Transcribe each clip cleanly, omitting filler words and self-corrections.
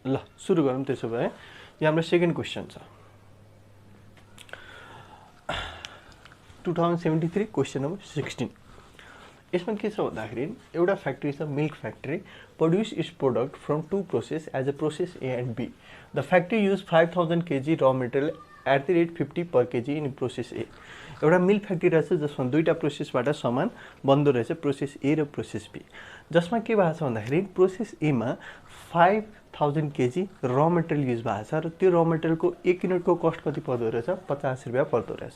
ल सुरु गरौँ त्यसो भए। यहाँ हाम्रो सेकेन्ड क्वेसन छ 2073 क्वेसन नम्बर 16। यसमा के छ भन्दाखेरि एउटा फ्याक्ट्री छ milk factory produce its product from two process as a process A and B. The factory use 5000 kg र material at the rate 50 per kg in process A. एउटा milk factory रहेछ जसमा दुईटा प्रोसेसबाट सामान बन्दो रहेछ, प्रोसेस ए र process be. जसमा के भएको छ भन्दाखेरि प्रोसेस ए मा 5000 kg र मेटेरियल युज भएको छ र त्यो र मेटेरियलको 1 युनिटको कस्ट कति पर्दो रहेछ 50 रुपैयाँ पर्दो रहेछ।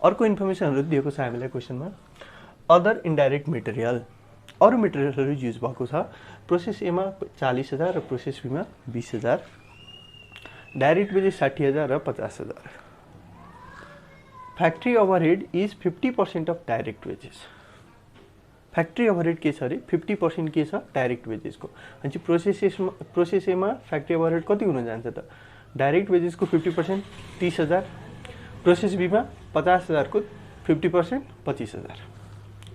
अर्को इन्फर्मेसनहरु दिएको छ हामीलाई क्वेसनमा अदर इन्डाइरेक्ट मेटेरियल, अरु मेटेरियलहरु युज भएको छ। प्रोसेस ए मा 40000 र प्रोसेस बी मा 20000, डाइरेक्ट वेजेस 60000 र 50000। Factory overhead is 50% of direct wages. Factory overhead के छ रे 50% के छ डाइरेक्ट वेजेस को। अनि प्रोसेस ए मा फ्याक्ट्री ओभरहेड कति हुन जान्छ त डाइरेक्ट वेजेस को 50% 30000, प्रोसेस बी मा 50000 को 50% 25000।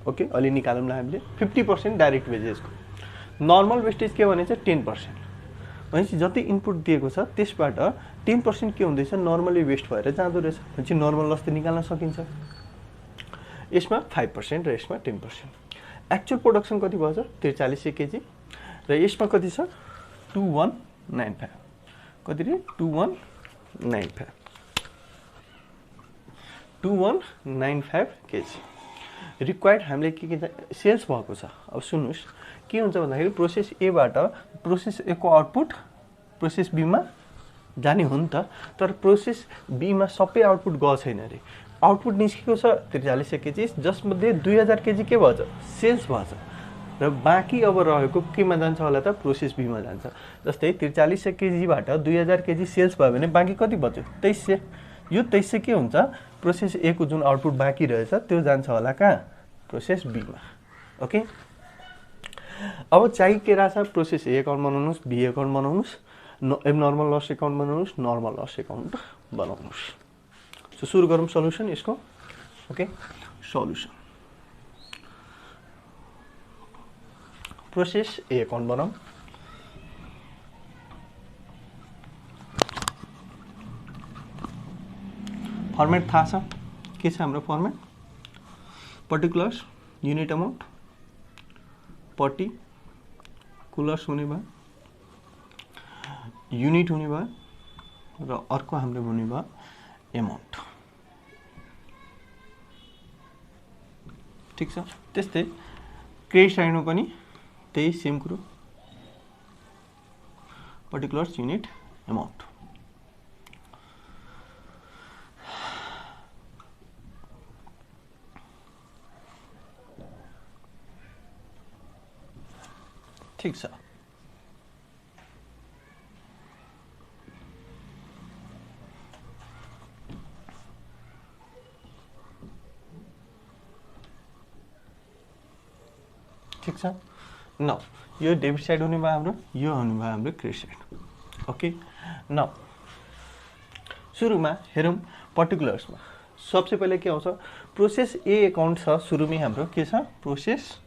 ओके अलि निकालौँला हामीले 50% डाइरेक्ट वेजेस को। नर्मल वेस्टेज के भनेछ 10%। भनेपछि जति इनपुट दिएको छ त्यसबाट 10% के हुँदैछ नर्मली वेस्ट भएर जाँदो रहेछ। भनेपछि नर्मल लस त निकाल्न सकिन्छ। यसमा 5% र यसमा 10%। एक्चुअल प्रोडक्सन कति भएछ 4300 kg र यसमा कति छ 2195। कति रे 2195 kg रिक्वायर्ड हामीले के सेल्स भएको छ। अब सुन्नुस् के हुन्छ भन्दाखेरि प्रोसेस ए बाट प्रोसेस ए को आउटपुट प्रोसेस बी मा जाने हो नि त, तर प्रोसेस बी मा सबै आउटपुट गएको छैन रे। आउटपुट निस्केको छ 4300 kg जसमध्ये 2000 kg के भएछ सेल्स भएछ र बाँकी अब रहेको केमा जान्छ होला त प्रोसेस बी मा जान्छ। जस्तै 4300 kg बाट 2000 kg सेल्स भयो भने बाँकी कति बच्यो 2300। यो 2300 के हुन्छ प्रोसेस ए को जुन आउटपुट बाँकी रहेछ त्यो जान्छ होला कहाँ प्रोसेस बी मा। ओके अब चाहिँ के रहेछ प्रोसेस ए अकाउन्ट बनाउनुस्, बी अकाउन्ट बनाउनुस्, एबनर्मल लस अकाउन्ट बनाउनुस्, नर्मल लस अकाउन्ट बनाउनुस्। सो सुरु गरौँ सल्युसन यसको। Okay solution process A account बनाऊ। फर्मेट थाहा छ के छ हाम्रो format particulars unit amount particulars हुने भयो, युनिट हुने भयो र अर्को हाम्रो हुने भयो एमाउन्ट। ठीक छ। त्यस्तै क्रेडिट साइडमा पनि त्यही सेम कुरो पर्टिकुलर्स युनिट एमाउन्ट। ठीक छ। ठीक छ। नाउ यो डेबिट साइड हुने भयो हाम्रो, यो हुने भयो हाम्रो क्रेडिट साइड। ओके नाउ सुरुमा हेरौँ पर्टिकुलर्समा। सबसे पहिले के आउँछ प्रोसेस ए अकाउन्ट छ सुरुमै हाम्रो के छ प्रोसेस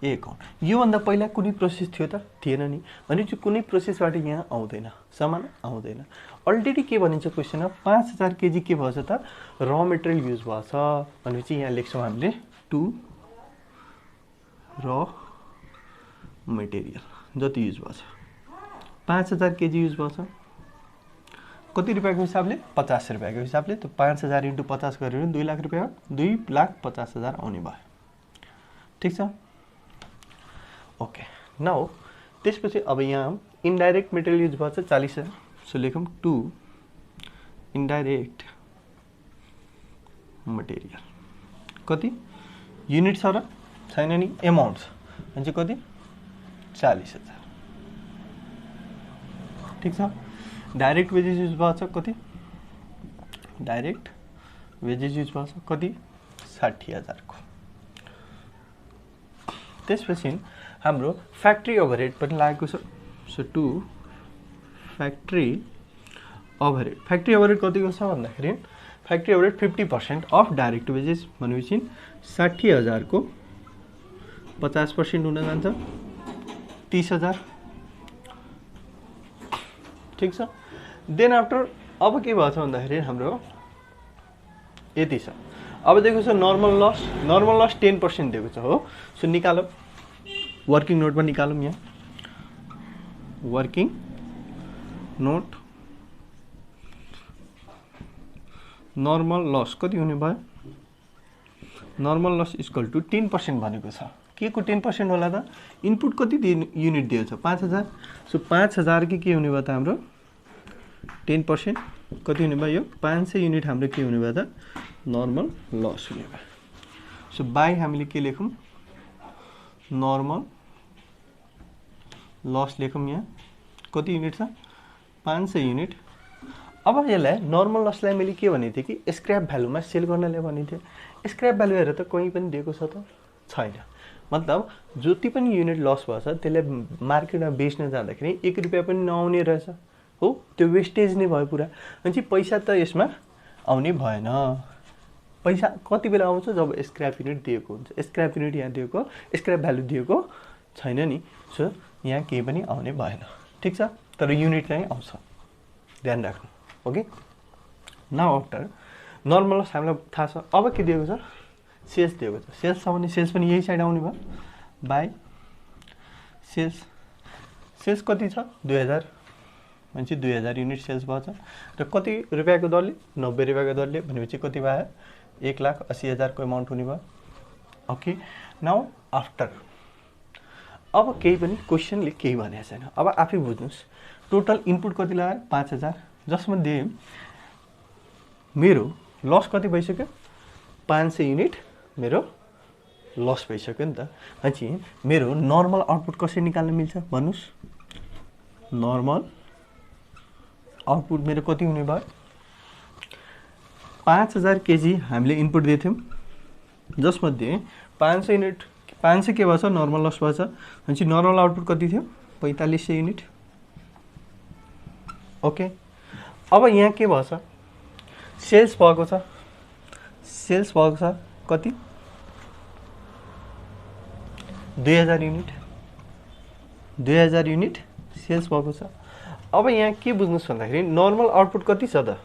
ए अकाउन्ट। यो भन्दा पहिला कुनै प्रोसेस थियो त थिएन नि। भनेपछि कुनै प्रोसेसबाट यहाँ आउँदैन सामान आउँदैन। अलरेडी के भनिन्छ क्वेसनमा 5000 kg के भएछ त र मेटेरियल युज भएछ भनेपछि यहाँ लेख्छौँ हामीले 2 र मेटेरियल जति युज भएछ 5000 kg युज भएछ कति रुपैयाँको हिसाबले 50 रुपैयाँको हिसाबले। त 5000 × 50 गरेर 2 लाख रुपैयाँ 2,50,000 आउने भयो। ठीक छ। ओके नाउ त्यसपछि अब यहाँ इन्डाइरेक्ट मेटेरियल युज भएछ 40000। सो लेखौँ 2 इन्डाइरेक्ट मटेरियल कति युनिट छ र छैन नि एमाउन्ट छ भने कति 40000। ठीक छ। डाइरेक्ट वेजेस युज भएछ कति डाइरेक्ट वेजेस युज भएछ कति 60000 को। त्यसपछि हाम्रो फ्याक्ट्री ओभरहेड पनि लागेको छ। So 2 factory overhead. Factory overhead कतिको छ भन्दाखेरि factory overhead 50% of direct wages भनेपछि 60000 को 50% हुन जान्छ 30000 ठिक छ। देन आफ्टर अब के भएछ भन्दाखेरि हाम्रो यति छ। अब दिएको छ नर्मल लस 10% दिएको छ हो। सो निकालौँ, वर्किङ नोटमा निकालौँ। यहाँ वर्किङ नोट नर्मल लस कति हुने भयो? नर्मल लस इक्वल टु 10% भनेको छ। के को 10% होला त? इनपुट कति युनिट दिएको छ? 5000। सो 5000 के हुने भयो त हाम्रो 10% कति हुने भयो? 500 युनिट हाम्रो के हुने भयो त? नर्मल लस हुने भयो। सो बाई हामीले के लेखौँ? नर्मल लस लेखौँ। यहाँ कति युनिट छ? 500 युनिट। अब यसलाई नर्मल लसलाई मैले के भनेको थिएँ कि स्क्रैप भ्यालुमा सेल गर्नले भनेको थिएँ। स्क्रैप भ्यालु हेरेर त कहीँ पनि दिएको छ त छैन। मतलब जति पनि युनिट लस भएछ त्यसले मार्केटमा बेच्न जाँदाखेरि 1 रुपियाँ पनि नआउने रहेछ हो। त्यो वेस्टेज नै भयो पुरा। अनि पैसा त यसमा आउने भएन। पैसा कति बेला आउँछ? जब स्क्रैप युनिट दिएको हुन्छ। स्क्रैप युनिट यहाँ दिएको, स्क्रैप भ्यालु दिएको छैन नि। सो यहाँ केही पनि आउने भएन। ठिक छ। तर युनिट चाहिँ आउँछ, ध्यान राख्नु। Okay, now after normal loss हामीलाई थाहा छ। अब के दिएको छ? सेल्स दिएको छ। सेल्स छ भने सेल्स पनि यही साइड आउने भयो। बाई सेल्स कति छ? 2000 भनेपछि 2000 युनिट सेल्स भएछ। र कति रुपियाँको दरले? 90 रुपियाँको दरले भनेपछि कति भयो? 1,80,000 को अमाउन्ट हुने भयो। ओके, नाउ आफ्टर अब केही पनि क्वेसनले केही भनेको छैन। अब आफै बुझ्नुहोस्। टोटल इनपुट कति लाग्यो? 5000, जसमध्ये मेरो लस कति भइसक्यो? 500 युनिट मेरो लस भइसक्यो नि त। भनेपछि मेरो नर्मल आउटपुट कसरी निकाल्न मिल्छ भन्नुहोस्? नर्मल आउटपुट मेरो कति हुने भयो? 5000 केजी हामीले इनपुट दिएको थियौँ, जसमध्ये 500 युनिट 500 के भएछ? नर्मल लस भएछ। भनेपछि नर्मल आउटपुट कति थियो? 4500 युनिट। ओके, अब यहाँ के भएछ? सेल्स भएको छ। सेल्स भएको छ कति? 2000 युनिट। 2000 युनिट सेल्स भएको छ। अब यहाँ के बुझ्नुहोस् भन्दाखेरि नर्मल आउटपुट कति छ त?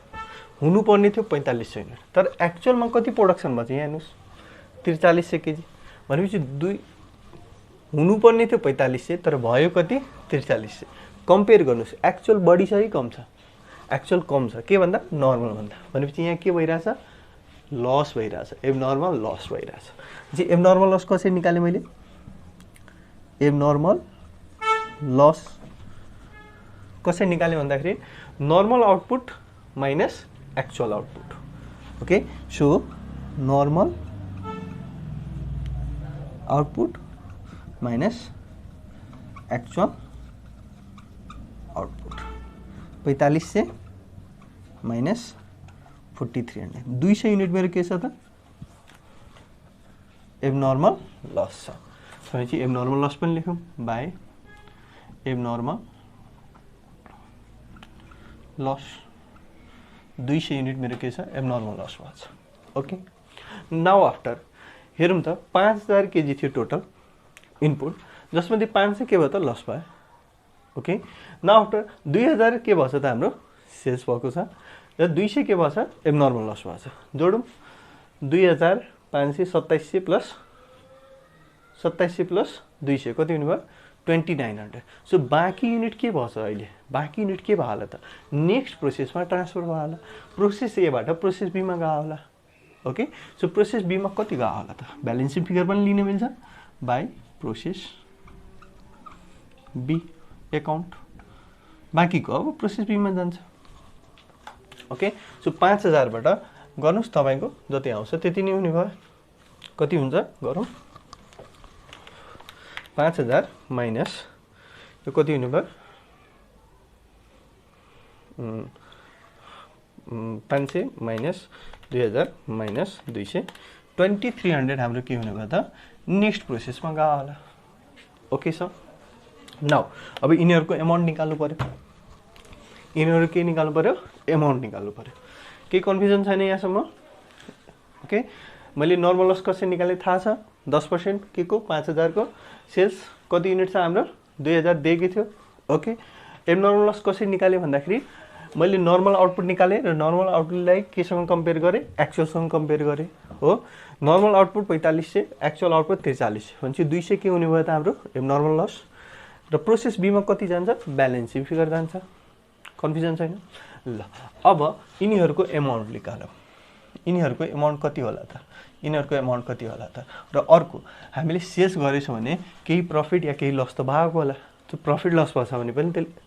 हुनुपर्ने थियो 4500 युनिट, तर एक्चुअलमा कति प्रोडक्सन भएछ? यहाँ हेर्नुहोस्, 4300 केजी। भनेपछि हुनुपर्ने थियो 4500, तर भयो कति? 4300। कम्पेयर गर्नुहोस्, एक्चुअल बढी छ कि कम छ? एक्चुअल कम छ। के भन्दा? नर्मल भन्दा। भनेपछि यहाँ के भइरहेछ? लस भइरहेछ। एबनर्मल लस भइरहेछ। जे एबनर्मल लस कसरी निकालेँ मैले? एबनर्मल लस कसरी निकालेँ भन्दाखेरि normal output minus actual output. Okay, so normal output minus actual output. 4500 minus 4300। 200 unit मेरो के छ त? एबनर्मल लस छ। भनेपछि एबनर्मल लस पनि लेखौँ। बाई एबनर्मल लस 200 युनिट मेरो के छ? एबनर्मल लस भएछ। ओके, नाउ आफ्टर हेरौँ त 5000 केजी थियो टोटल इनपुट, जसमध्ये 500 के भयो त? लस भयो। ओके, नाउ आफ्टर 2000 के भएछ त? हाम्रो सेल्स भएको छ। र 200 के भएछ? एबनर्मल लस भएछ। जोडौँ, 2000 500 2700 प्लस 2700 प्लस 200 कति हुने भयो? 2900। सो बाँकी युनिट के भएछ? अहिले बाँकी युनिट के भयो होला त? नेक्स्ट प्रोसेसमा ट्रान्सफर भयो होला। प्रोसेस एबाट प्रोसेस बीमा गयो होला। ओके, सो प्रोसेस बीमा कति गयो होला त? ब्यालेन्स सिट फिगर पनि लिन मिल्छ। बाई प्रोसेस बी एकाउन्ट, बाँकीको अब प्रोसेस बीमा जान्छ। ओके, सो 5000 बाट गर्नुहोस्, तपाईँको जति आउँछ त्यति नै हुने भयो। कति हुन्छ गरौँ? 5000 माइनस यो कति हुने भयो? 500 माइनस 2000 माइनस 200 2300 हाम्रो के हुने भयो त? नेक्स्ट प्रोसेसमा गयो होला। ओके सर, नाउ अब यिनीहरूको एमाउन्ट निकाल्नु पर्यो। यिनीहरू के निकाल्नु पर्यो? एमाउन्ट निकाल्नु पर्यो। केही कन्फ्युजन छैन यहाँसम्म? ओके, मैले नर्मल लस कसरी निकालेँ थाहा छ? 10% के को? 5000 को। सेल्स कति युनिट छ हाम्रो? 2000 दिएकै थियो। ओके, एबनर्मल लस कसरी निकालेँ भन्दाखेरि मैले नर्मल आउटपुट निकालेँ र नर्मल आउटपुटलाई केसँग कम्पेयर गरेँ, एक्चुअलसँग कम्पेयर गरेँ हो। नर्मल आउटपुट 4500, एक्चुअल आउटपुट 4300 भनेपछि 200 के हुने भयो त हाम्रो एबनर्मल लस। र प्रोसेस बीमा कति जान्छ, ब्यालेन्स सी फिगर जान्छ। कन्फ्युजन छैन? ल अब यिनीहरूको एमाउन्ट निकालौँ। यिनीहरूको एमाउन्ट कति होला त, यिनीहरूको एमाउन्ट कति होला त। र अर्को हामीले सेल्स गरेछौँ भने केही प्रफिट या केही लस त भएको होला। त्यो प्रफिट लस भएछ भने पनि त्यसले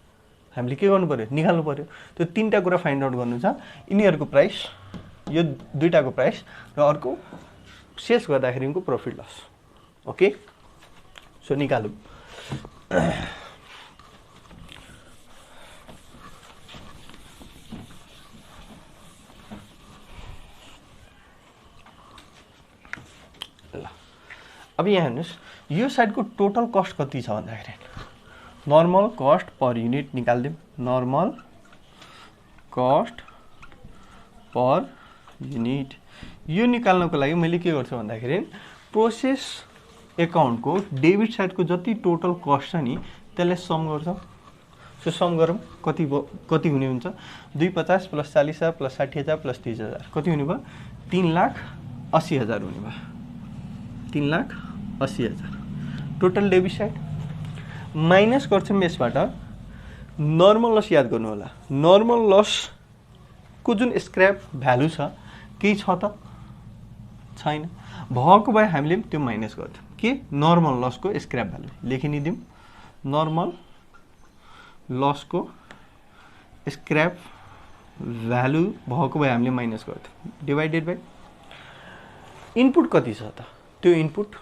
हामीले के गर्नु पर्यो, निकाल्नु पर्यो। त्यो तीनटा कुरा फाइन्ड आउट गर्नु छ। यिनीहरूको प्राइस, यो दुईटाको प्राइस र अर्को सेल्स गर्दाखेरिको प्रफिट लस। ओके, सो निकालौँ। ल अब यहाँ हेर्नुहोस्, यो साइडको टोटल कस्ट कति छ भन्दाखेरि नर्मल कस्ट पर युनिट निकाल्दिउँ। नर्मल कस्ट पर युनिट यो निकाल्नको लागि मैले के गर्छु भन्दाखेरि प्रोसेस एकाउन्टको डेबिट साइडको जति टोटल कस्ट छ नि त्यसलाई सम गर्छौँ। सो सम गरौँ, कति हुने हुन्छ, 250 प्लस 40,000 प्लस 60,000 प्लस 30,000 कति हुने भयो, 3,80,000 हुने भयो। 3,80,000 टोटल डेबिट साइड। माइनस गर्छौँ यसबाट नर्मल लस याद गर्नु होला। नर्मल लसको जुन स्क्रैप भ्यालु छ केही छ त छैन, भएको भए हामीले त्यो माइनस गर्थ्यौँ। के नर्मल लसको स्क्रैप भ्यालु लेखिदिउँ। नर्मल लसको स्क्रैप भ्यालु भएको भए हामीले माइनस गर्थ्यौँ, डिवाइडेड बाई इनपुट कति छ त, त्यो इनपुट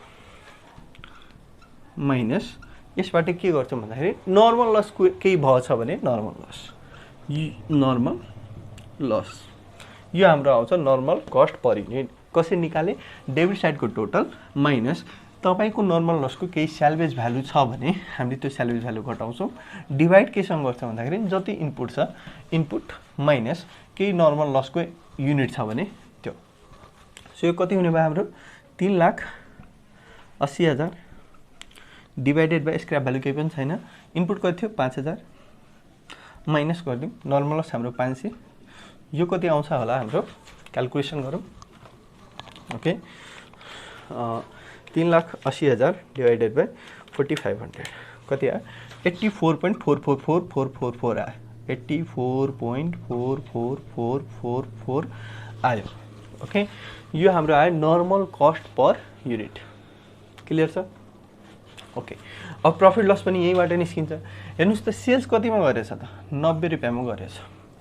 माइनस यसबाट के गर्छौँ भन्दाखेरि नर्मल लस केही भएछ भने नर्मल लस, नर्मल लस यो हाम्रो आउँछ नर्मल कस्ट पर युनिट। कसरी निकाले, डेबिट साइडको टोटल माइनस तपाईको नर्मल लसको केही स्याल्भेज भ्यालु छ भने हामीले त्यो स्याल्भेज भ्यालु घटाउँछौँ, डिवाइड केसँग गर्छौँ भन्दाखेरि जति इनपुट छ इनपुट माइनस केही नर्मल लसको युनिट छ भने त्यो। सो यो कति हुने भयो हाम्रो 3,80,000 डिवाइडेड बाई स्क्रैप भ्यालु केही पनि छैन, इनपुट कति थियो 5,000 माइनस गरिदिउँ, नर्मल लस हाम्रो 500। यो कति आउँछ होला हाम्रो, क्यालकुलेसन गरौँ। ओके, 3,80,000 डिवाइडेड बाई 4,500 कति आयो, 84.444444 आयो, 84.444444 आयो। ओके, यो हाम्रो आयो normal cost per unit. Clear छ? ओके, अब प्रफिट लस पनि यहीँबाट निस्किन्छ। हेर्नुहोस् त सेल्स कतिमा गरेछ त, 90 रुपियाँमा गरेछ।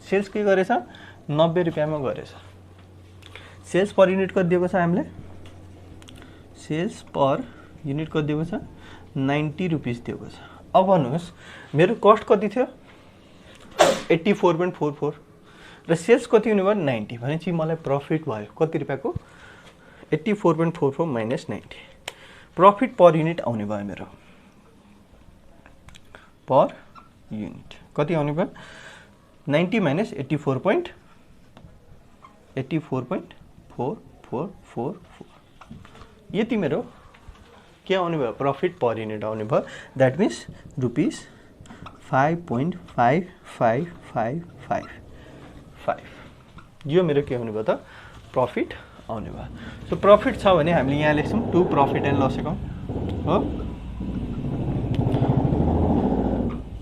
सेल्स के गरेछ, 90 रुपियाँमा गरेछ। सेल्स पर युनिट कति दिएको छ हामीले, सेल्स पर युनिट कति दिएको छ, 90 रुपिस दिएको छ। अब भन्नुहोस् मेरो कस्ट कति थियो, 84.44 र सेल्स कति हुने भयो 90 भनेपछि मलाई प्रफिट भयो कति रुपियाँको, 84.44 माइनस 90। प्रफिट पर युनिट आउने भयो मेरो, पर युनिट कति आउने भयो, 90 माइनस 84.4444 यति मेरो के आउने भयो, प्रफिट पर युनिट आउने भयो। दैट मिन्स ₹5.5555 यो मेरो के हुने भयो त, प्रफिट आउने भयो। सो प्रफिट छ भने हामीले यहाँ लेख्छौँ to profit and loss account हो।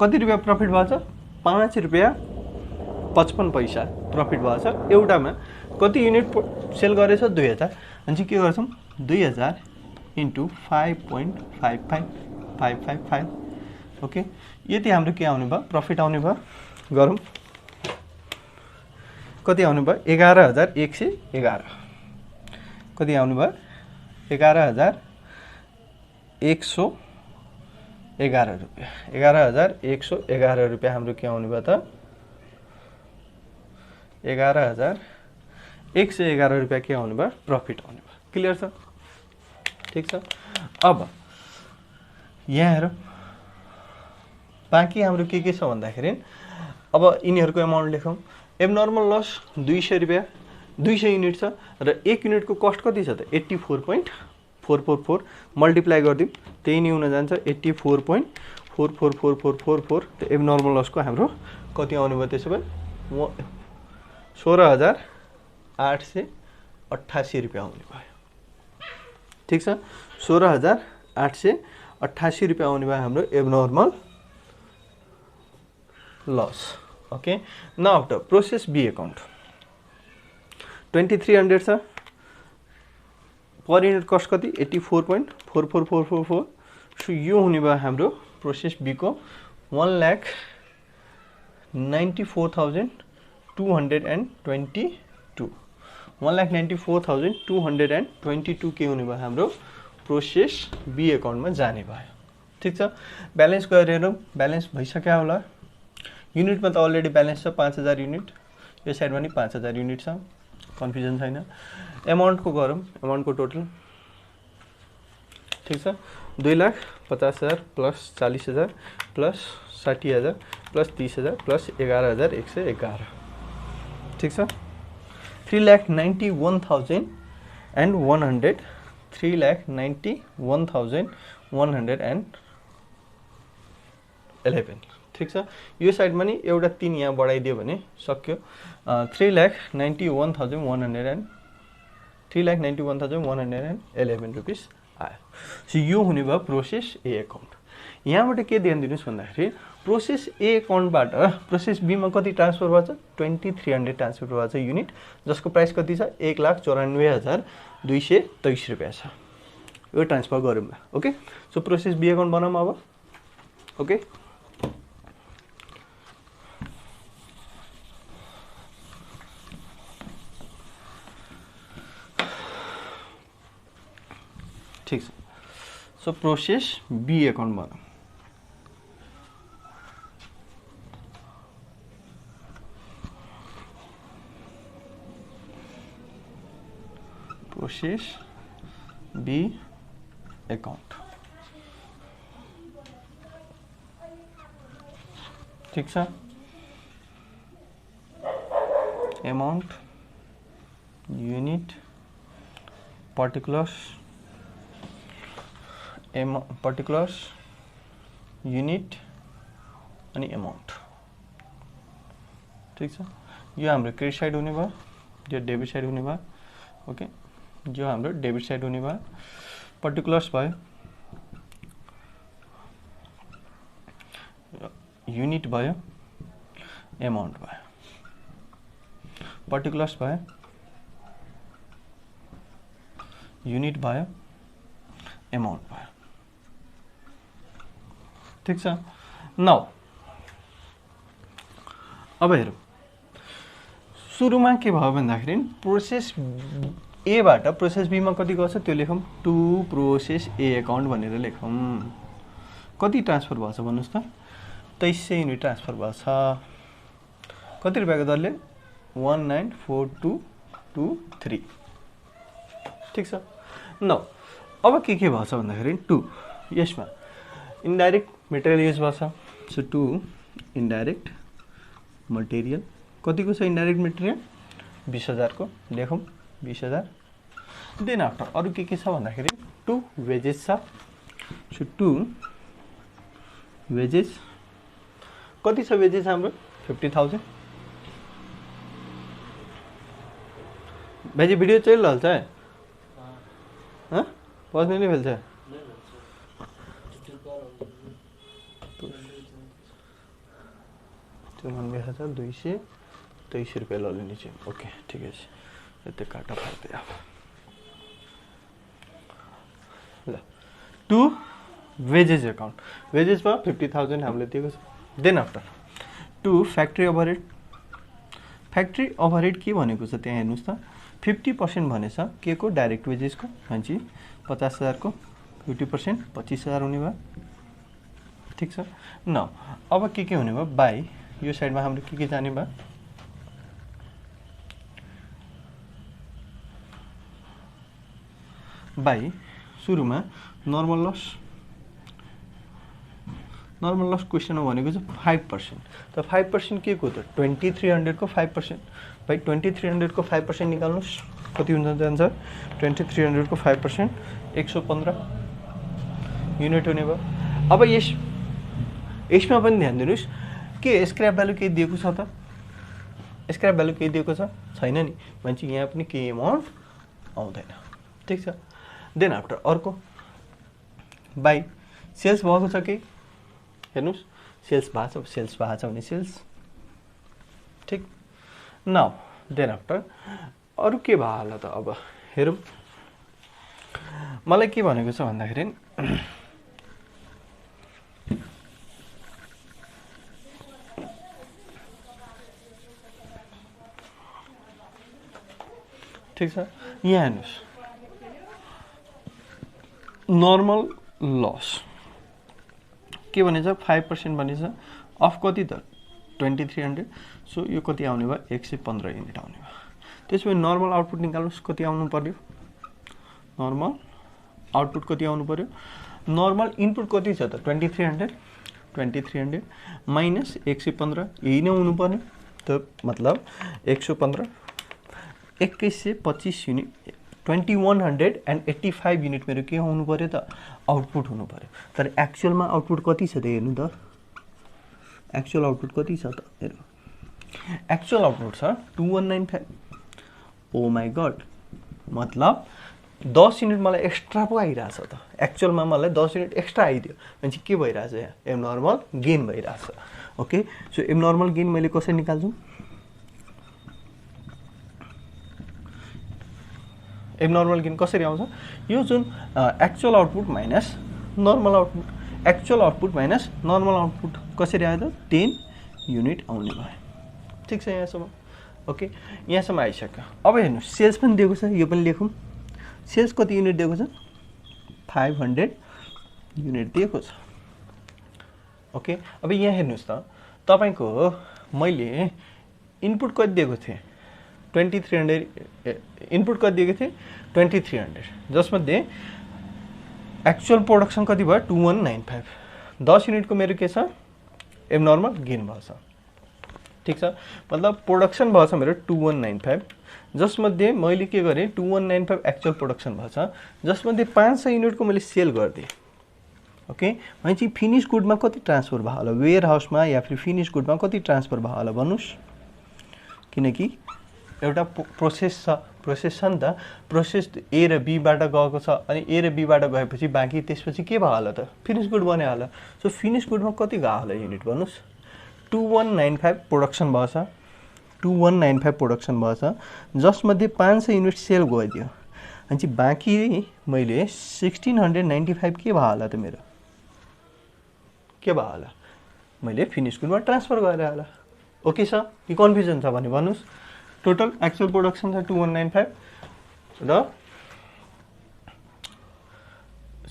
कति रुपियाँ प्रफिट भएको छ, 5 रुपियाँ 55 पैसा प्रफिट भएको छ। एउटामा कति युनिट सेल गरेछ, 2000 भनेपछि के गर्छौँ, 2000 इन्टु 5.55555। ओके, यति हाम्रो के आउने भयो, प्रफिट आउने भयो। गरौँ कति आउने भयो, 11,111 कति आउने भयो, 11,111 रुपियाँ। 11,111 रुपियाँ हाम्रो के आउने भयो त, 11,111 रुपियाँ के आउने भयो, प्रफिट आउने भयो। क्लियर छ? ठीक छ। अब यहाँ हेरौँ बाँकी हाम्रो के छ भन्दाखेरि अब यिनीहरूको एमाउन्ट लेखौँ। एबनर्मल लस 200 रुपियाँ, 200 युनिट छ र 1 युनिटको कस्ट कति छ त, 84.444 मल्टिप्लाई गरिदिउँ, त्यही नै हुन जान्छ 84.444 44444 त्यो एबनर्मल लसको हाम्रो कति आउने भयो त्यसो भए 16,888 रुपियाँ आउने भयो। ठिक छ, 16,888 रुपियाँ आउने भयो हाम्रो abnormal loss. Okay, now after process B account 2300 छ, पर युनिट कस्ट कति 84.44444। सो यो हुने भयो हाम्रो प्रोसेस बी को 1,94,222 1,94,222 के हुने भयो हाम्रो प्रोसेस बी अकाउन्टमा जाने भयो। ठिक छ, ब्यालेन्स गरेर हेरौँ, ब्यालेन्स भइसक्यो होला। युनिटमा त अलरेडी ब्यालेन्स छ 5000 युनिट, यो साइडमा नि 5000 युनिट छ, कन्फ्युजन छैन। एमाउन्टको गरौँ, एमाउन्टको टोटल ठिक छ 2,50,000 प्लस 40,000 प्लस 60,000 प्लस 30,000 प्लस 11,111। ठिक छ, 3,91,100 3,91,111। ठिक छ, यो साइडमा नि एउटा 3 यहाँ बढाइदियो भने सक्यो। 3,91,111 रुपिस आयो। सो यो हुने भयो प्रोसेस ए अकाउन्ट। यहाँबाट के ध्यान दिनुहोस् भन्दाखेरि प्रोसेस ए अकाउन्टबाट प्रोसेस बीमा कति ट्रान्सफर भएको छ 2300 ट्रान्सफर भएको छ युनिट, जसको प्राइस कति छ 1,94,223 रुपियाँ छ। यो ट्रान्सफर गरौँ। Okay, so process B account बनाऊँ अब। ओके, ठीक छ, सो प्रोसेस बी अकाउन्ट बनाऊँ। प्रोसेस बी अकाउंट ठीक छ। अमाउंट यूनिट पर्टिकुलर्स यूनिट अनि अमाउंट ठीक छ। यो हाम्रो क्रेडिट साइड हुने भयो, यो डेबिट साइड हुने भयो। ओके, जो हाम्रो डेबिट साइड हुने भयो, पर्टिकुलर्स भयो, यूनिट भयो, अमाउंट भयो। पर्टिकुलर्स भयो, यूनिट भयो, अमाउंट भयो। ठीक छ। नाउ अब हेरौँ, सुरुमा के भयो भन्दाखेरि प्रोसेस ए बाट प्रोसेस बी मा कति गर्छ त्यो लेखौँ। टु प्रोसेस ए अकाउंट भनेर लेखौँ। कति ट्रान्सफर भएको छ भन्नुस् त? 2300 युनिट ट्रान्सफर भएको छ। कति रुपैयाँको दरले? 194223। ठीक छ। नौ अब के भएको छ भन्दाखेरि टु यसमा इन्डाइरेक्ट मटेरियल युज भएको छ। सो टु इन्डाइरेक्ट मटेरियल कतिको छ? इन्डाइरेक्ट मटेरियल 20,000 को लेखौँ, 20,000। देन आफ्टर अरु के छ भन्दाखेरि टु वेजेस छ। सो टु वेजेस कति छ? वेजेस हाम्रो 50,000। भाइजी भिडियो चलिरहन्छ है? बज्ने नै फेल्छ। 92,223 रुपये लिने चाहिँ। ओके ठीक है, यति काटा फाल्दै अब ल। टु वेजेस अकाउंट, वेजेस भयो 50,000 हामीले दिएको छ। Then after to factory overhead. Factory overhead के भनेको छ त्यहाँ हेर्नुस् त। 50% भनेछ के को? डाइरेक्ट वेजेस को। हाजी 50,000 को 50% 25,000 हुने भयो। ठीक छ। न अब के हुने भयो? बाई यो साइडमा हाम्रो के जाने भयो? बाई सुरुमा नर्मल लस। नर्मल लस क्वेश्चनमा भनेको चाहिँ 5%। त 5% के को त? 2300 को 5%। भाइ 2300 को 5% निकाल्नुस्, कति हुन्छ जान्छ? 2300 को 5% 115 युनिट हुने भयो। अब यस यसमा पनि ध्यान दिनुस् के स्क्रैप भ्यालु केही दिएको छ त स्क्रैप भ्यालु केही दिएको छ छैन नि भनेपछि यहाँ पनि केही अमाउन्ट आउँदैन ठीक छ देन आफ्टर अर्को बाई सेल्स भएको छ कि हेर्नुस् सेल्स भएको छ सेल्स भएको छ भने सेल्स ठीक नाउ देन आफ्टर अरु के भयो होला त अब हेरौँ मलाई के भनेको छ भन्दाखेरि ठीक छ यहाँ हेर्नुस् नर्मल लस के भनेछ 5% भनेछ अफ कति त 2300 सो यो कति आउने भयो 115 युनिट आउने भयो त्यसपछि नर्मल आउटपुट निकाल्नुस् कति आउनु पर्यो नर्मल आउटपुट कति आउनु पर्यो नर्मल इनपुट कति छ त 2300 माइनस 115 यही नै हुनु पर्यो त मतलब 115 2125 युनिट 2185 युनिट मेरो के हुनु पर्यो त आउटपुट हुनु पर्यो तर एक्चुअलमा आउटपुट कति छ त हेर्नु त एक्चुअल आउटपुट कति छ त हेर्नु एक्चुअल आउटपुट छ 2195 ओ माय गॉड मतलब 10 युनिट मलाई एक्स्ट्रा पो आइराछ त एक्चुअलमा मलाई 10 युनिट एक्स्ट्रा आइदियो भनेपछि के भइराछ यहाँ एबनर्मल गेन भइराछ ओके सो एबनर्मल गेन मैले कसरी निकाल्छु एबनर्मल गेन कसरी आउँछ यो जुन actual output minus normal output actual output minus normal output कसरी आयो त 10 युनिट आउने भयो ठीक छ यहाँसम्म ओके यहाँसम्म आइसक्यो अब हेर्नु सेल्स पनि दिएको छ यो पनि लेखौँ सेल्स कति युनिट दिएको छ 500 युनिट दिएको छ ओके अब यहाँ हेर्नुस् त तपाईको मैले इनपुट कति दिएको थिएँ 2300 इनपुट कति दिएको थिएँ 2300 जसमध्ये एक्चुअल प्रोडक्सन कति भयो 2195 10 युनिटको मेरो के छ एबनर्मल गेन भएछ ठीक छ मतलब प्रोडक्सन भएछ मेरो 2195 जसमध्ये मैले के गरेँ 2195 एक्चुअल प्रोडक्सन भएछ जसमध्ये 500 युनिटको मैले सेल गरिदिएँ ओके भनेपछि फिनिश गुडमा कति ट्रान्सफर भयो होला वेयर हाउसमा या फिर फिनिश गुडमा कति ट्रान्सफर भयो होला भन्नुस् किनकि एउटा प्रोसेस छ प्रोसेस छ नि त प्रोसेस ए र बी बाट गएको छ अनि ए र बी बाट गएपछि बाँकी त्यसपछि के भयो होला त फिनिश गुड बन्यो होला सो फिनिश गुडमा कति गयो होला युनिट भन्नुस् 2195 प्रोडक्सन भएछ 2195 प्रोडक्सन भएछ जसमध्ये 500 युनिट सेल गइदियो अनि बाँकी मैले 1695 के भयो होला त मेरो के भयो होला मैले फिनिश गुडमा ट्रान्सफर गरेँ होला ओके छ कि कन्फ्युजन छ भने भन्नुस् टोटल एक्चुअल प्रोडक्सन छ 2195 र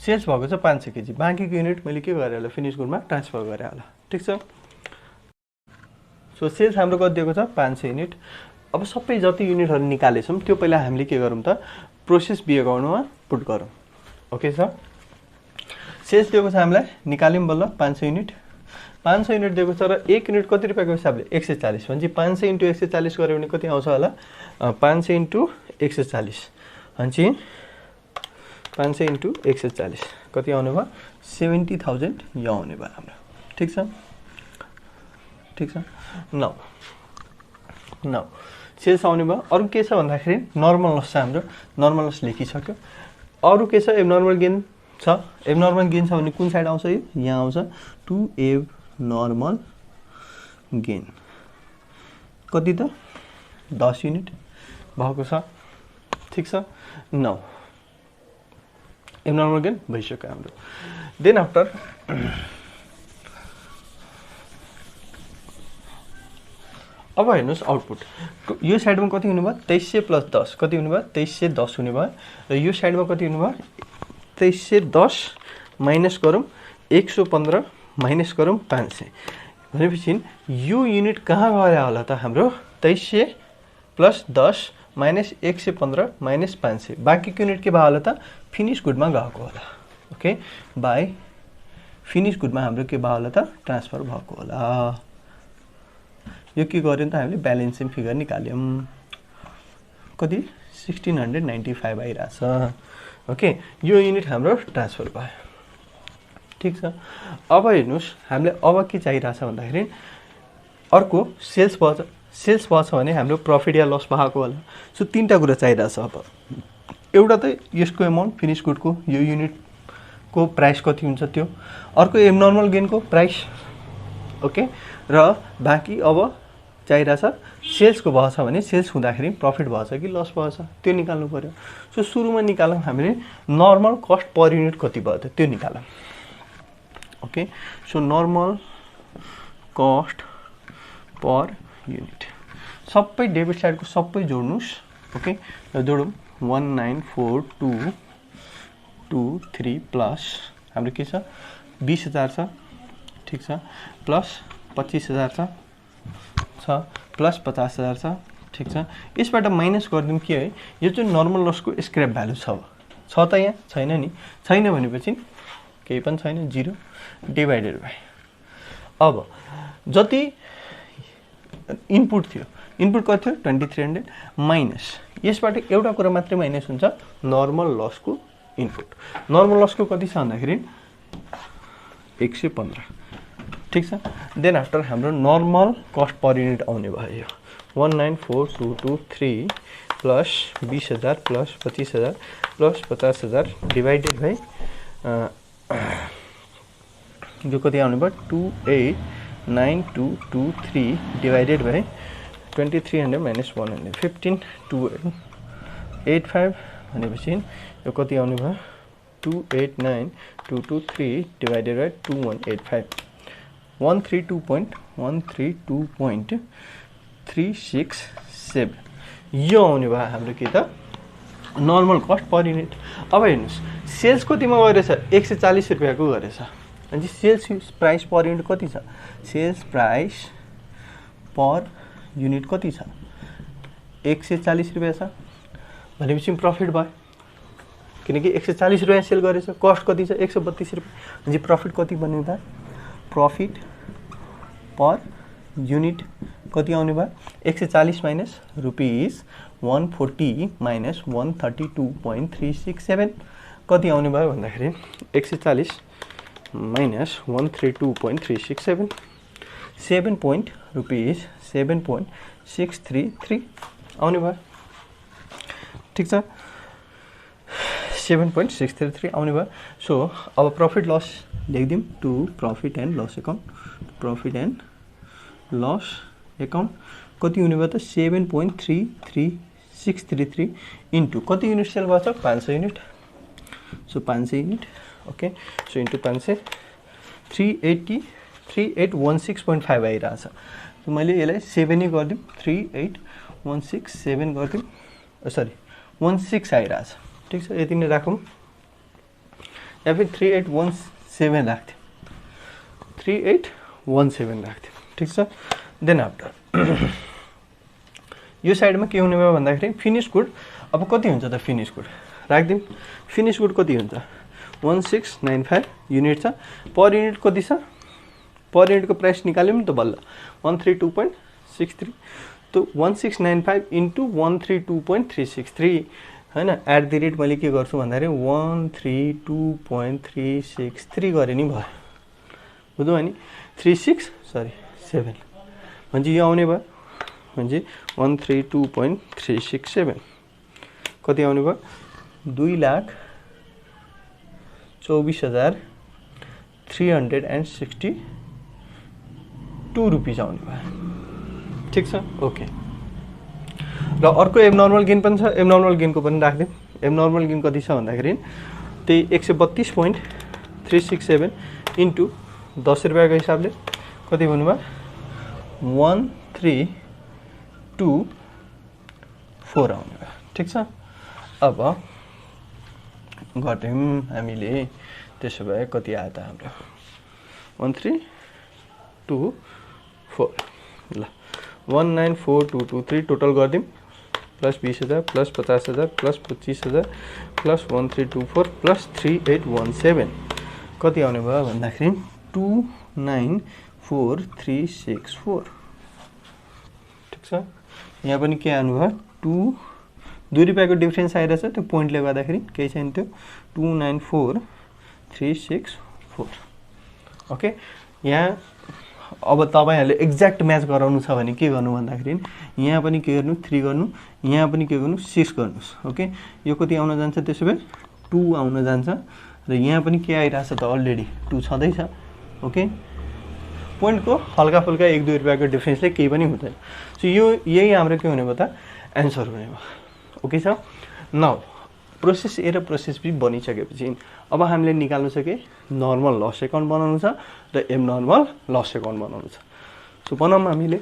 सेल्स भएको छ 500 केजी बाँकीको युनिट मैले के गरेँ होला फिनिश गुडमा ट्रान्सफर गरेँ होला ठीक छ सो सेल्स हाम्रो कति दिएको छ 500 युनिट अब सबै जति युनिटहरु निकालेछौं त्यो पहिला हामीले के गरौँ त प्रोसेस बी अकाउन्टमा पुट गरौँ ओके छ सेल्स दिएको छ हामीलाई निकाल्यौं बल्ल 500 युनिट 500 युनिट दिएको छ र 1 युनिट कति रुपैयाँको हिसाबले 140 भनेपछि 500 * 140 गर्यो भने कति आउँछ होला 500 * 140 भनेपछि 500 * 140 कति आउने भयो 70000 यो आउने भयो हाम्रो ठीक छ नाउ सेल्स आउने भयो अरु के छ भन्दाखेरि नर्मल लस छ हाम्रो नर्मल लस लेखिसक्यो अरु के छ एबनर्मल गेन छ एबनर्मल गेन छ भने कुन साइड आउँछ यो यहाँ आउँछ टु एबनर्मल गेन कति त 10 युनिट भएको छ ठीक छ नाउ एबनर्मल गेन भइसक्यो हाम्रो देन आफ्टर अब हेर्नुस् आउटपुट यो साइडमा कति हुने भयो 2300 + 10 कति हुने भयो 2310 हुने भयो र यो साइडमा कति हुने भयो 2310 माइनस गरौँ 115 माइनस गरौँ 500 भनेपछि यो युनिट कहाँ गयो होला त हाम्रो 2300 + 10 माइनस 115 माइनस 500 बाँकीको युनिट के भयो होला त फिनिश गुडमा गएको होला ओके बाइ फिनिश गुडमा हाम्रो के भयो होला त ट्रान्सफर भएको होला यो के गर्यौं त हामीले ब्यालेन्सिङ फिगर निकाल्यौं कति 1695 आइराछ ओके यो युनिट हाम्रो ट्रान्सफर भयो ठीक छ। अब हेर्नुस् हामीले अब के चाहिरहेछ भन्दाखेरि अर्को सेल्स भएछ भने हाम्रो प्रफिट या लस भएको होला। सो तीनटा कुरा चाहिरहेछ। अब एउटा त यसको एमाउन्ट फिनिश गुडको यो युनिटको प्राइस कति हुन्छ त्यो, अर्को एबनर्मल गेनको प्राइस, ओके, र बाँकी अब चाहिरहेछ सेल्सको भएछ भने सेल्स हुँदाखेरि प्रफिट भएछ कि लस भएछ त्यो निकाल्नु पर्यो। सो सुरुमा निकालौँ हामीले नर्मल कस्ट पर युनिट कति भयो त त्यो निकालौँ। Okay, so normal cost per unit सबै डेबिट साइडको सबै जोड्नुस्। ओके, र जोडौँ 194223 प्लस हाम्रो के छ 20,000 छ, ठीक छ, प्लस 25,000 छ प्लस 50,000 छ, ठीक छ। यसबाट माइनस गरिदिउँ के है, यो चाहिँ नर्मल लसको स्क्रैप भ्यालु छ त यहाँ छैन नि, छैन भनेपछि केही पनि छैन, 0 डिभाइडेड बाइ अब जति इनपुट थियो, इनपुट कति थियो 2300 माइनस यसबाट एउटा कुरा मात्रै माइनस हुन्छ नर्मल लसको इनपुट। नर्मल लसको कति छ भन्दाखेरि 115, ठीक छ। देन आफ्टर हाम्रो नर्मल कस्ट पर युनिट आउने भयो 194223 plus 20,000 plus 25,000 plus 50,000 divided by जो कति आउने भयो 289223 डिभाइडेड बाइ 2300 माइनस 100 15285 भनेपछि यो कति आउने भयो 289223 डिभाइडेड बाइ 2185 132.367 यो आउने भयो हाम्रो के त नर्मल कस्ट पर युनिट। अब हेर्नुस् सेल्स कतिमा गरेछ 140 रुपैयाँको गरेछ अनि सेल्स प्राइस पर युनिट कति छ, सेल्स प्राइस पर युनिट कति छ 140 रुपैयाँ छ भनेपछि प्रफिट भयो किनकि 140 रुपैयाँ सेल गरेछ। कस्ट कति छ 132 रुपैयाँ अनि प्रफिट कति बन्यो त, प्रफिट पर युनिट कति आउने भयो 140 माइनस रुपिस 140 माइनस 132.367 कति आउने भयो भन्दाखेरि 140 माइनस 132.367 7.633 आउने भयो, ठीक छ, 7.633 आउने भयो। सो अब प्रफिट लस लेखिदिउँ to profit and loss account, profit and loss account कति हुने भयो त 7.33633 इन्टु कति युनिट सेल भएको छ 500 unit, so 500 unit, okay, so into 500 3816.5 आइरहेछ। सो मैले यसलाई 7 नै गरिदिउँ 38167 गरिदिउँ, सरी 16 आइरहेछ, ठीक छ, यति नै राखौँ या फिर 3817 राख्थ्यौँ 3817 राख्थ्यौँ, ठीक छ। देन आफ्टर यो साइडमा के हुने भयो भन्दाखेरि फिनिश गुड अब कति हुन्छ त फिनिश गुड राखिदिउँ। फिनिश गुड कति हुन्छ 1695 युनिट छ, पर युनिट कति छ, पर युनिटको प्राइस निकाल्यौँ नि त बल्ल 132.63 तो 1695 इन्टु 132.363 हैन, एट द रेट मैले के गर्छु भन्दाखेरि 132.363 गरे नि भयो, बुझ्नु अनि 7 म्हणजे यो आउने भयो म्हणजे 132.367 कति आउने भयो 2,24,362 रुपीस आउने भयो, ठीक छ, ओके। र अर्को एबनर्मल गेन पनि छ, एबनर्मल गेनको पनि राख्दिउँ। एबनर्मल गेन कति छ भन्दाखेरि त्यही 132.367 इन्टु 10 रुपैयाँको हिसाबले कति भन्नुभयो 1324 आउने भयो, ठीक छ। अब गर्दैौँ हामीले, त्यसो भए कति आयो त हाम्रो 13224 ल 194223 टोटल गरिदिउँ plus 20,000 plus 50,000 plus 25,000 plus 1324 plus 3817 कति आउने भयो भन्दाखेरि 2,94,364, ठीक छ। यहाँ पनि के आउनु भयो 2 रुपैयाँको डिफरेन्स आइरहेछ, त्यो पोइन्टले गर्दाखेरि केही छैन, त्यो 2,94,364 ओके, यहाँ अब तपाईँहरूले एक्ज्याक्ट म्याच गराउनु छ भने के गर्नु भन्दाखेरि यहाँ पनि के गर्नु 3 गर्नु, यहाँ पनि के गर्नु 6 गर्नुहोस्। ओके, यो कति आउन जान्छ त्यसो भए 2 आउन जान्छ र यहाँ पनि के आइरहेछ त अलरेडी 2 छँदैछ। ओके, पोइन्टको हल्का फुल्का 1-2 रुपियाँको डिफ्रेन्सले केही पनि हुँदैन। सो यो यही हाम्रो के हुने भयो त एन्सर हुने भयो। ओके छ। नाउ प्रोसेस ए र प्रोसेस बी बनिसकेपछि अब हामीले निकाल्नु छ कि नर्मल लस एकाउन्ट बनाउनु छ र एब नर्मल लस एकाउन्ट बनाउनु छ। सो बनाऊँ हामीले।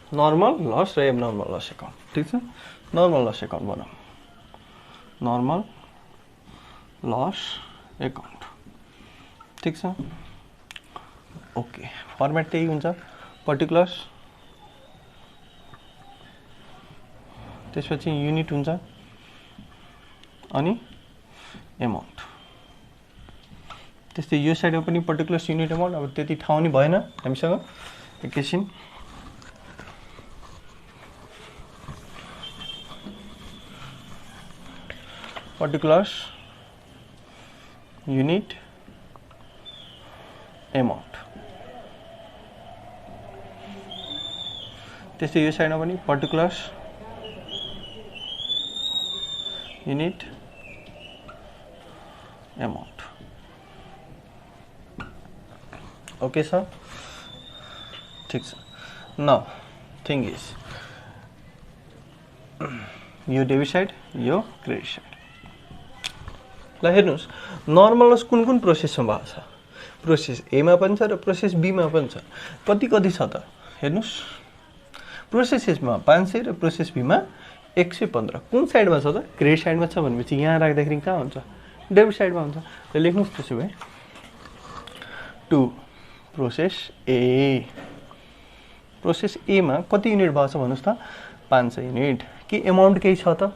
नर्मल लस र एबनर्मल लस एकाउन्ट। ठिक छ, नर्मल लस एकाउन्ट बनाऊ। Normal loss account. ठिक छ। ओके, फर्मेट त्यही हुन्छ, पर्टिकुलर्स, त्यसपछि युनिट हुन्छ अनि एमाउन्ट। त्यस्तै यो साइडमा पनि पर्टिकुलर्स युनिट एमाउन्ट। अब त्यति ठाउँ नि भएन हामीसँग, एकैछिन। Particulars unit amount. त्यस्तै यो साइडमा पनि particulars unit amount. Okay sir, ठिक छ। नाउ थिङ इज यो डेबिट साइड, यो क्रेडिट साइड। ल हेर्नुहोस्, नर्मल लस कुन कुन प्रोसेसमा भएको छ? प्रोसेस एमा पनि छ र प्रोसेस बीमा पनि छ। कति कति छ त हेर्नुहोस्, प्रोसेस एमा 500 र प्रोसेस बीमा 115। कुन साइडमा छ त? क्रेडिट साइडमा छ भनेपछि यहाँ राख्दाखेरि कहाँ हुन्छ? डेबिट साइडमा हुन्छ। र लेख्नुहोस् त्यसो भए टु प्रोसेस ए। प्रोसेस एमा कति युनिट भएको छ भन्नुहोस् त? 500 युनिट। के एमाउन्ट केही छ त?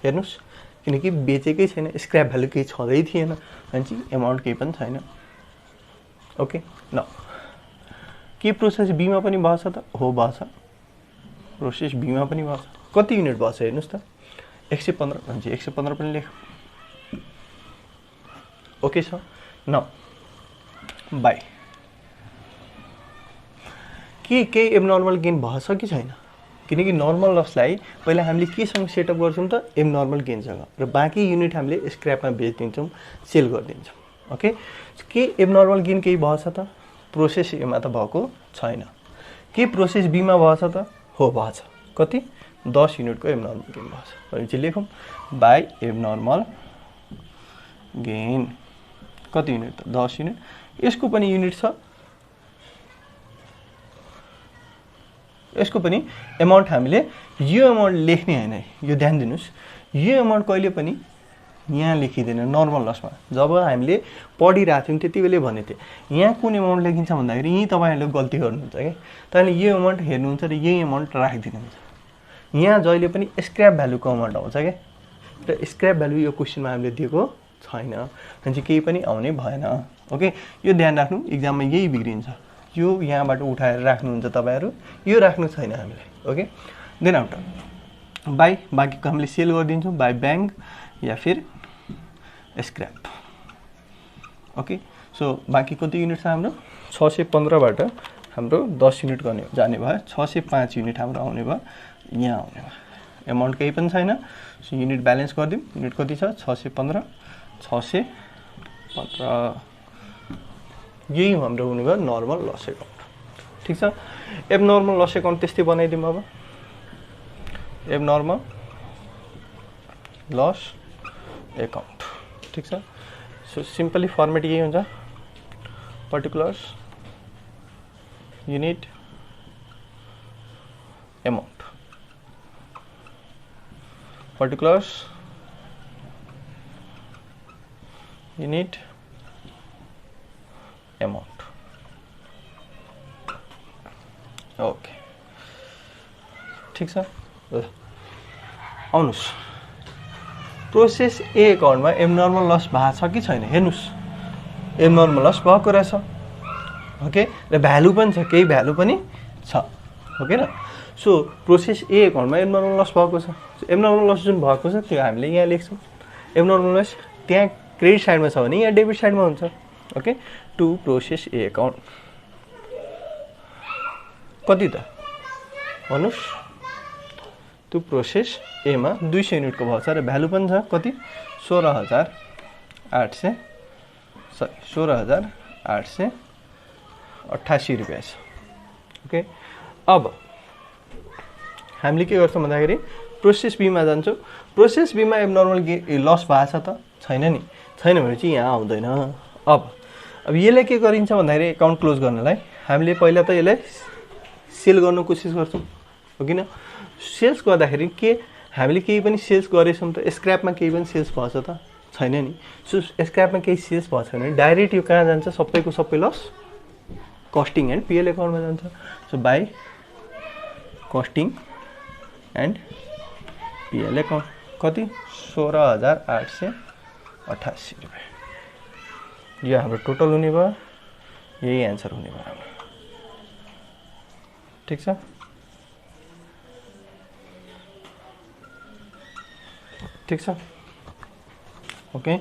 हेर्नुहोस्, किनकि बेचेकै छैन, स्क्रैप भ्यालु केही छँदै थिएन भनेपछि एमाउन्ट केही पनि छैन। ओके, न के प्रोसेस बीमा पनि भएको छ त? हो, भएको छ। प्रोसेस बीमा पनि भएको छ। कति युनिट भएको छ हेर्नुहोस् त? 115 भनेपछि 115 पनि लेख। ओके छ। न बाई के एबनर्मल गेन भएछ कि छैन? किनकि नर्मल लसलाई पहिला हामीले केसँग सेटअप गर्छौँ त? एबनर्मल गेनसँग, र बाँकी युनिट हामीले स्क्रैपमा बेचिदिन्छौँ, सेल गरिदिन्छौँ। ओके, के एबनर्मल गेन केही भएछ त? प्रोसेस एमा त भएको छैन। के प्रोसेस बीमा भएछ त? हो, भएछ। कति? 10 युनिटको एबनर्मल गेन भएछ भनेपछि लेखौँ बाई एबनर्मल गेन। कति युनिट त? 10 युनिट। यसको पनि युनिट छ, यसको पनि एमाउन्ट हामीले यो एमाउन्ट लेख्ने हैन। यो ध्यान दिनुस्, यो एमाउन्ट कहिले पनि यहाँ लेखिदैन नर्मल लसमा। जब हामीले पढिरहेको थियौँ त्यति बेलै भनेको थिएँ यहाँ कुन एमाउन्ट लेखिन्छ भन्दाखेरि यहीँ तपाईँहरूले गल्ती गर्नुहुन्छ क्या। तपाईँले यो एमाउन्ट हेर्नुहुन्छ र यही एमाउन्ट राखिदिनुहुन्छ। यहाँ जहिले पनि स्क्रैप भ्यालुको एमाउन्ट आउँछ क्या, र स्क्रैप भ्यालु यो क्वेसनमा हामीले दिएको छैन भनेपछि केही पनि आउने भएन। ओके, यो ध्यान राख्नु, इक्जाममा यही बिग्रिन्छ। यो यहाँबाट उठाएर राख्नुहुन्छ तपाईँहरू, यो राख्नु छैन हामीले। ओके, देन आफ्टर बाई, बाँकीको हामीले सेल गरिदिन्छौँ बाई ब्याङ्क या फिर स्क्रैप। ओके, सो बाँकी कति युनिट छ हाम्रो? 615बाट हाम्रो 10 युनिट गर्ने जाने भयो, 605 युनिट हाम्रो आउने भयो, यहाँ आउने भयो। एमाउन्ट केही पनि छैन। सो युनिट ब्यालेन्स गरिदिउँ। युनिट कति छ? 615। 615 यही हाम्रो हुनुभयो नर्मल लस एकाउन्ट। ठिक छ। एबनर्मल लस एकाउन्ट त्यस्तै बनाइदिउँ। अब एबनर्मल लस एकाउन्ट। ठिक छ। सो सिम्पली फर्मेट यही हुन्छ, particulars unit amount. Particulars unit amount. Okay, ठिक छ। ल आउनुहोस्, प्रोसेस ए अकाउन्टमा एबनर्मल लस भएको छ कि छैन हेर्नुहोस्, एबनर्मल लस भएको रहेछ, ओके, र भ्यालु पनि छ, केही भ्यालु पनि छ, ओके र। सो प्रोसेस ए अकाउन्टमा एबनर्मल लस भएको छ, एबनर्मल लस जुन भएको छ त्यो हामीले यहाँ लेख्छौँ। एबनर्मल लस त्यहाँ क्रेडिट साइडमा छ भने यहाँ डेबिट साइडमा हुन्छ, okay. To process A account कति त भन्नुहोस्, त्यो प्रोसेस एमा 200 युनिटको भएको छ र भ्यालु पनि छ कति 16,888 रुपियाँ छ, ओके। अब हामीले के गर्छौँ भन्दाखेरि प्रोसेस बीमा जान्छौँ। प्रोसेस बीमा एबनर्मल लस भएको छ त छैन नि, छैन भने चाहिँ यहाँ आउँदैन। अब यसलाई के गरिन्छ भन्दाखेरि एकाउन्ट क्लोज गर्नलाई हामीले पहिला त यसलाई सेल गर्न कोसिस गर्छौँ, हो किन। सेल्स गर्दाखेरि के हामीले केही पनि सेल्स गरेछौँ त, स्क्रैपमा केही पनि सेल्स भएछ त छैन नि। सो स्क्रैपमा केही सेल्स भएको छैन भने डाइरेक्ट यो कहाँ जान्छ, सबैको सबै लस कस्टिङ एन्ड पिएल एकाउन्टमा जान्छ। So by costing and PL account कति 16,888 रुपियाँ, यो हाम्रो टोटल हुने भयो, यही एन्सर हुने भयो हाम्रो, ठिक छ। ठिक छ, ओके।